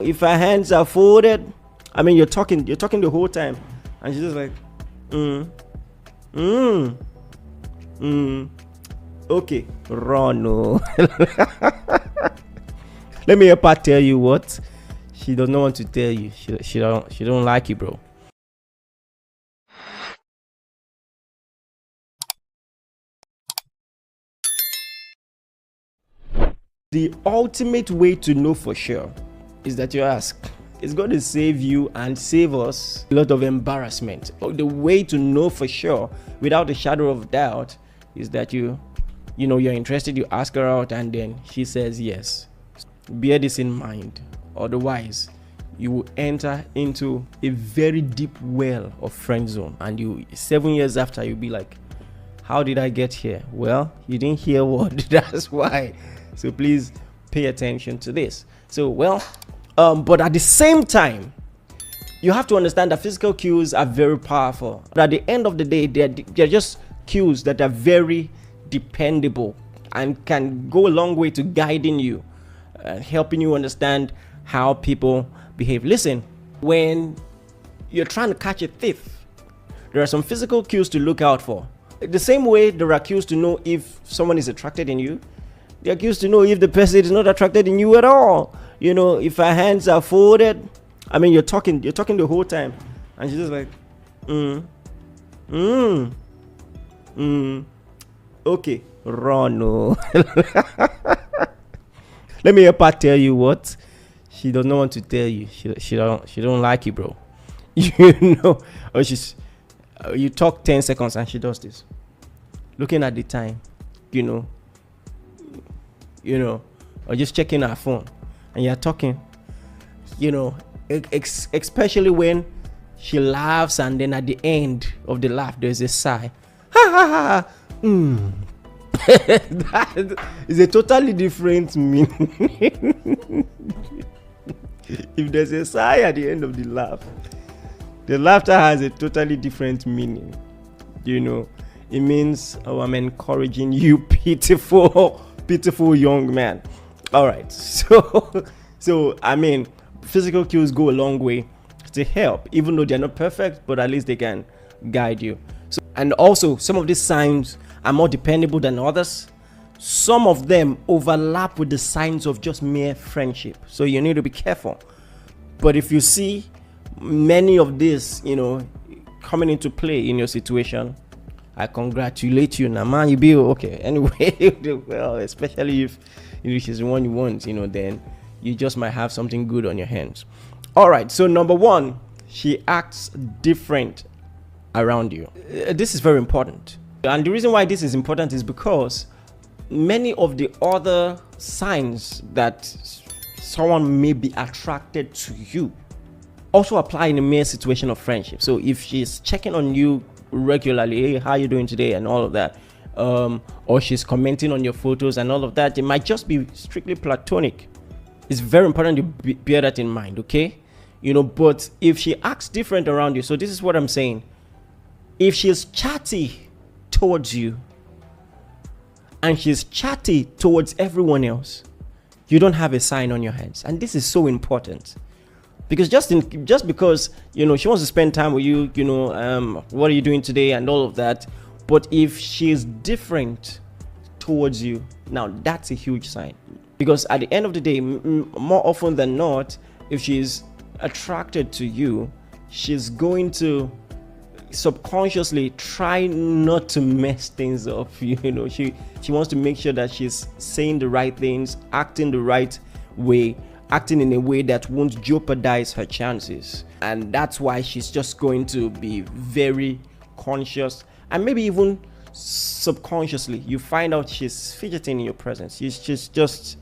If her hands are folded, I mean, you're talking the whole time, and she's just like, okay, run. No. Let me help her tell you what she does not want to tell you. She don't like you, bro. The ultimate way to know for sure is that you ask. It's going to save you and save us a lot of embarrassment. The way to know for sure, without a shadow of doubt, is that you're interested, you ask her out, and then she says yes. Bear this in mind. Otherwise, you will enter into a very deep well of friend zone, and 7 years after, you'll be like, how did I get here? Well, you didn't hear what. That's why. So please pay attention to this. So, but at the same time, you have to understand that physical cues are very powerful. But at the end of the day, they're just cues that are very dependable and can go a long way to guiding you, helping you understand how people behave. Listen, when you're trying to catch a thief, there are some physical cues to look out for. The same way there are cues to know if someone is attracted in you, there are cues to know if the person is not attracted in you at all. If her hands are folded, I mean, you're talking the whole time, and she's just like, okay, run. No. Let me help her tell you what she does not want to tell you. She don't like you, bro. Or you talk 10 seconds and she does this, looking at the time, or just checking her phone, and you're talking, especially when she laughs, and then at the end of the laugh there's a sigh. Ha ha ha. That is a totally different meaning. If there's a sigh at the end of the laugh, the laughter has a totally different meaning. It means, oh, I'm encouraging you, pitiful young man. All right. So I mean, physical cues go a long way to help, even though they're not perfect, but at least they can guide you. And also, some of these signs are more dependable than others. Some of them overlap with the signs of just mere friendship, so you need to be careful. But if you see many of these, coming into play in your situation, I congratulate you. Now, man, you be okay. Anyway, well, especially if she's the one you want, then you just might have something good on your hands. All right. So number one, she acts different around you. This is very important, and the reason why this is important is because many of the other signs that someone may be attracted to you also apply in a mere situation of friendship. So if she's checking on you regularly, hey, how you doing today, and all of that, or she's commenting on your photos and all of that, it might just be strictly platonic. It's very important to bear that in mind, okay? But if she acts different around you, so this is what I'm saying. If she's chatty towards you and she's chatty towards everyone else, you don't have a sign on your hands. And this is so important, because just because she wants to spend time with you, what are you doing today and all of that, but if she's different towards you, now that's a huge sign. Because at the end of the day, more often than not, if she's attracted to you, she's going to subconsciously try not to mess things up. She wants to make sure that she's saying the right things, acting the right way, acting in a way that won't jeopardize her chances. And that's why she's just going to be very conscious, and maybe even subconsciously you find out she's fidgeting in your presence. She's just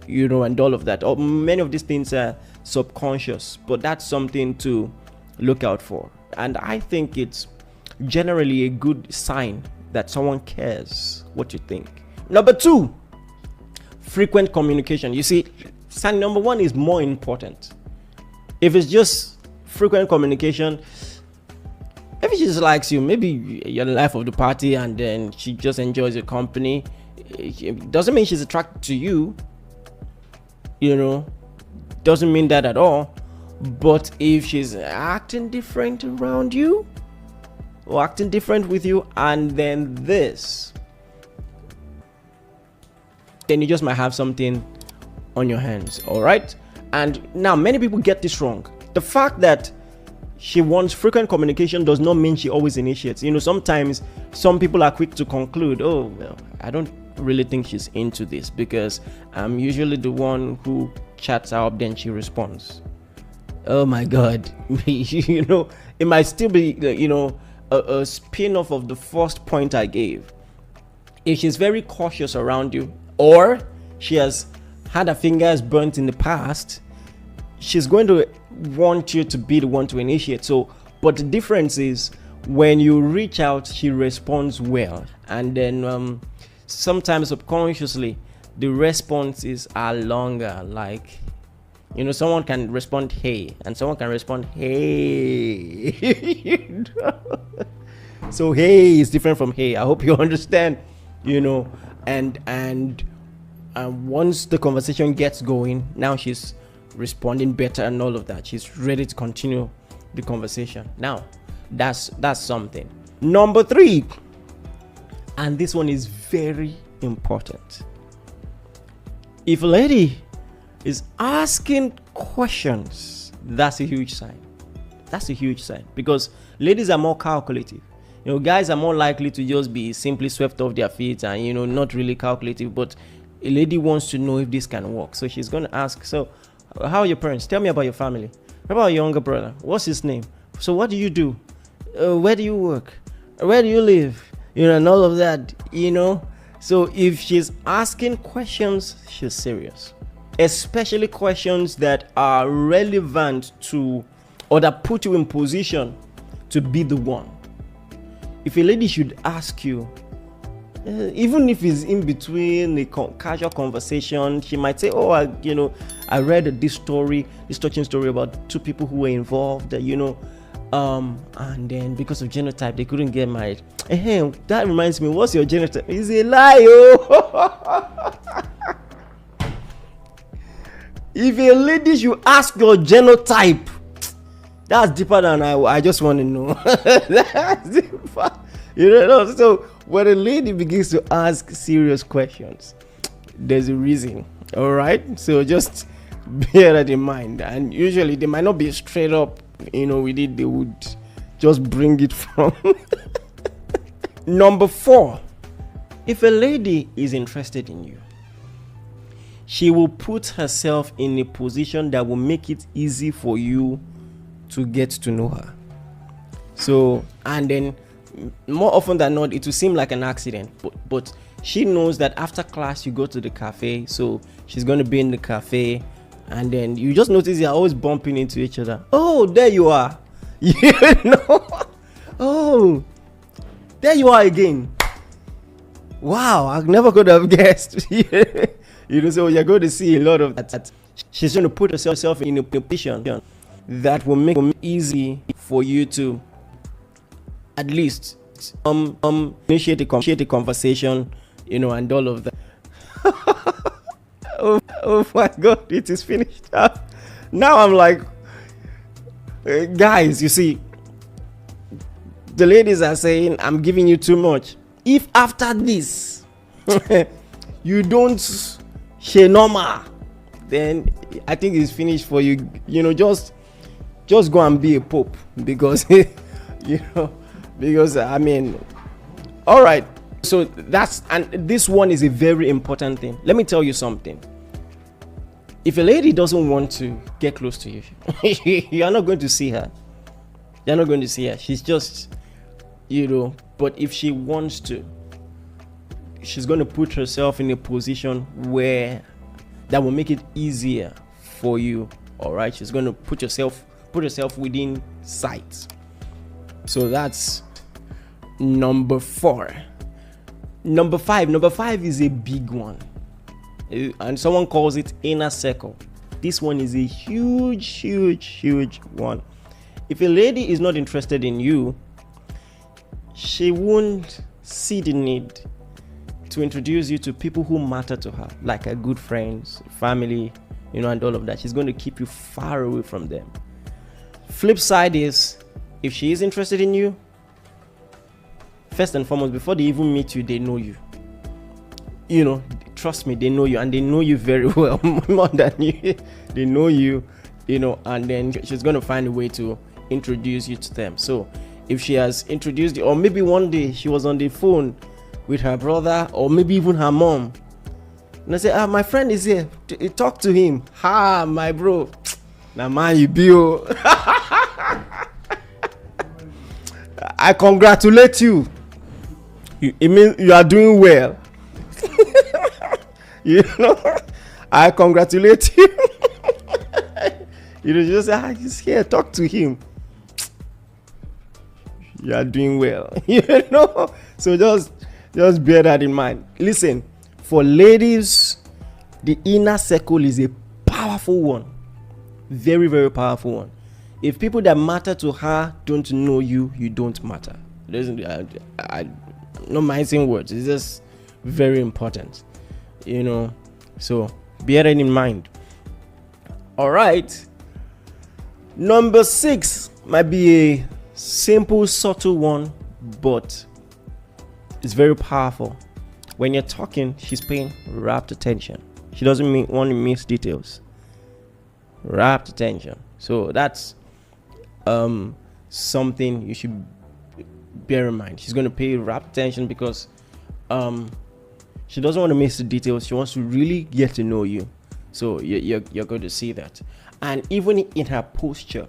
and all of that. Or many of these things are subconscious, but that's something to look out for. And I think it's generally a good sign that someone cares what you think. Number two, frequent communication. You see, sign number one is more important. If it's just frequent communication, maybe she just likes you, maybe you're the life of the party, and then she just enjoys your company. It doesn't mean she's attracted to you. doesn't mean that at all. But if she's acting different around you or acting different with you, and then this, then you just might have something on your hands. All right. And now many people get this wrong. The fact that she wants frequent communication does not mean she always initiates. You know, sometimes some people are quick to conclude, oh, well, I don't really think she's into this because I'm usually the one who chats her up, then she responds. Oh my God. You know, it might still be, you know, a spin-off of the first point I gave. If she's very cautious around you, or she has had her fingers burnt in the past, she's going to want you to be the one to initiate. So, but the difference is when you reach out, she responds well, and then sometimes subconsciously the responses are longer. Like, you know, someone can respond hey, and someone can respond hey. So hey is different from hey. I hope you understand. You know, and once the conversation gets going, now she's responding better and all of that. She's ready to continue the conversation. Now, that's something. Number 3, and this one is very important. If a lady is asking questions, that's a huge sign. That's a huge sign, because ladies are more calculative. You know, guys are more likely to just be simply swept off their feet and, you know, not really calculative. But a lady wants to know if this can work. So she's going to ask, so how are your parents? Tell me about your family. How about your younger brother? What's his name? So what do you do? Where do you work? Where do you live? You know, and all of that, you know. So if she's asking questions, she's serious. Especially questions that are relevant to, or that put you in position to be the one. If a lady should ask you, even if it's in between a casual conversation, she might say, oh, I read this touching story about 2 people who were involved, you know, and then because of genotype, they couldn't get married. Hey, that reminds me, what's your genotype? It's a lie, oh. If a lady should ask your genotype, that's deeper than I just want to know. That's deeper. You know, so when a lady begins to ask serious questions, there's a reason. All right. So just bear that in mind. And usually they might not be straight up, you know, with it. They would just bring it from. Number 4, if a lady is interested in you, she will put herself in a position that will make it easy for you to get to know her. So, and then more often than not, it will seem like an accident, but she knows that after class you go to the cafe, so she's going to be in the cafe, and then you just notice you're always bumping into each other. Oh, there you are. You know, oh, there you are again. Wow, I never could have guessed. You know, so you're going to see a lot of that. She's going to put herself in a position that will make it easy for you to at least initiate a conversation, you know, and all of that. oh my God, it is finished up. Now I'm like, guys, you see, the ladies are saying I'm giving you too much. If after this you don't share normal, then I think it's finished for you. You know, just go and be a pope, because you know, because I mean, all right. So that's, and this one is a very important thing. Let me tell you something. If a lady doesn't want to get close to you, you're not going to see her. You're not going to see her. She's just, you know, but if she wants to, she's going to put herself in a position where that will make it easier for you. All right. She's going to put herself within sight. So that's number 4. Number 5 is a big one, and someone calls it inner circle. This one is a huge one. If a lady is not interested in you, she won't see the need to introduce you to people who matter to her, like her good friends, family, and all of that. She's going to keep you far away from them. Flip side is, if she is interested in you, first and foremost, before they even meet you, they know you. Trust me, they know you, and they know you very well, more than you. They know you, and then she's going to find a way to introduce you to them. So if she has introduced you, or maybe one day she was on the phone with her brother, or maybe even her mom, and I say, my friend is here, talk to him. My bro, now man, you be I congratulate you. It means you are doing well. I congratulate you. Just say, he's here, talk to him. You are doing well. So just bear that in mind. Listen, for ladies, the inner circle is a powerful one. Very, very powerful one. If people that matter to her don't know you, you don't matter. I'm not mincing words. It's just very important. So bear it in mind. All right. Number 6 might be a simple, subtle one, but it's very powerful. When you're talking, she's paying rapt attention. She doesn't want to miss details. Rapt attention. So that's something you should bear in mind. She's going to pay rapt attention because she doesn't want to miss the details. She wants to really get to know you. So you're going to see that. And even in her posture,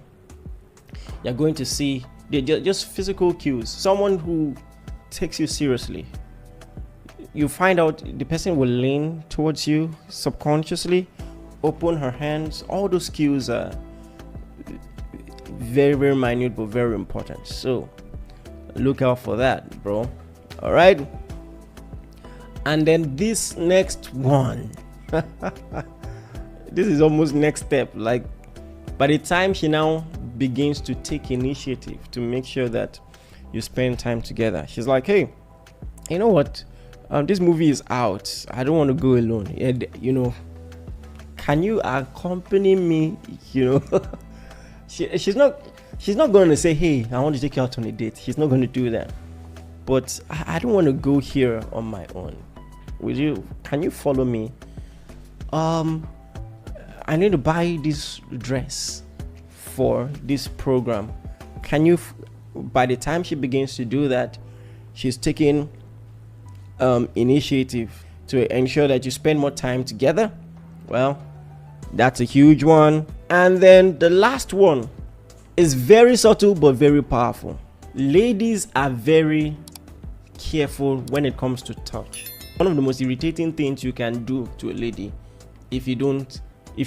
you're going to see just physical cues. Someone who takes you seriously. You find out the person will lean towards you subconsciously, open her hands. All those cues are very, very minute but very important. So look out for that, bro. All right. And then this next one. This is almost next step. Like, by the time she now begins to take initiative to make sure that you spend time together, she's like, hey, you know what? This movie is out. I don't want to go alone. Can you accompany me? She's not going to say, hey, I want to take you out on a date. She's not going to do that. But I don't want to go here on my own. Can you follow me? I need to buy this dress for this program. Can you? By the time she begins to do that, she's taking initiative to ensure that you spend more time together. Well, that's a huge one. And then the last one is very subtle but very powerful. Ladies are very careful when it comes to touch. One of the most irritating things you can do to a lady if she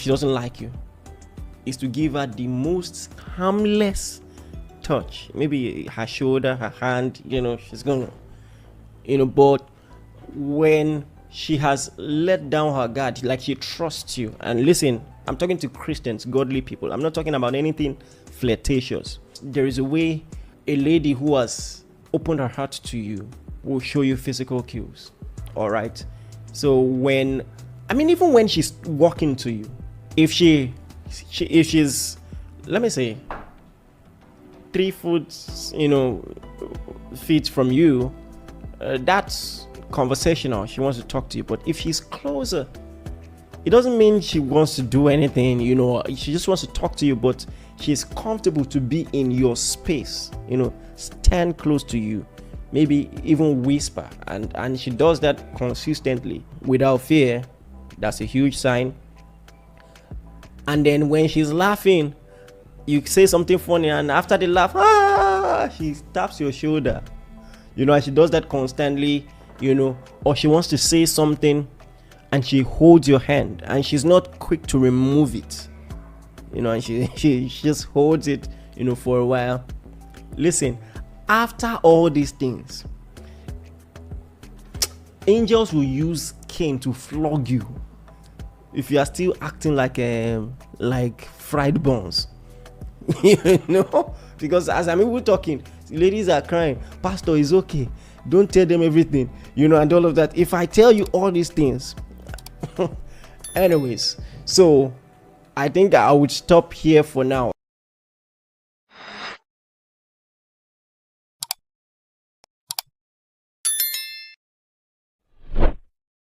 doesn't like you is to give her the most harmless touch. Maybe her shoulder, her hand, she's gonna, but when she has let down her guard, like she trusts you. And listen, I'm talking to Christians, godly people. I'm not talking about anything flirtatious. There is a way a lady who has opened her heart to you will show you physical cues. All right. So even when she's walking to you, if she's, let me say, 3 feet from you, that's conversational. She wants to talk to you. But if she's closer, it doesn't mean she wants to do anything, she just wants to talk to you, but she's comfortable to be in your space, stand close to you, maybe even whisper, and she does that consistently without fear. That's a huge sign. And then when she's laughing, you say something funny, and after the laugh, she taps your shoulder, and she does that constantly, or she wants to say something and she holds your hand and she's not quick to remove it, and she just holds it, for a while. Listen, after all these things, angels will use cane to flog you if you are still acting like fried buns. Because as we're talking, ladies are crying, pastor, is okay, don't tell them everything, and all of that. If I tell you all these things anyways, so I think I would stop here for now.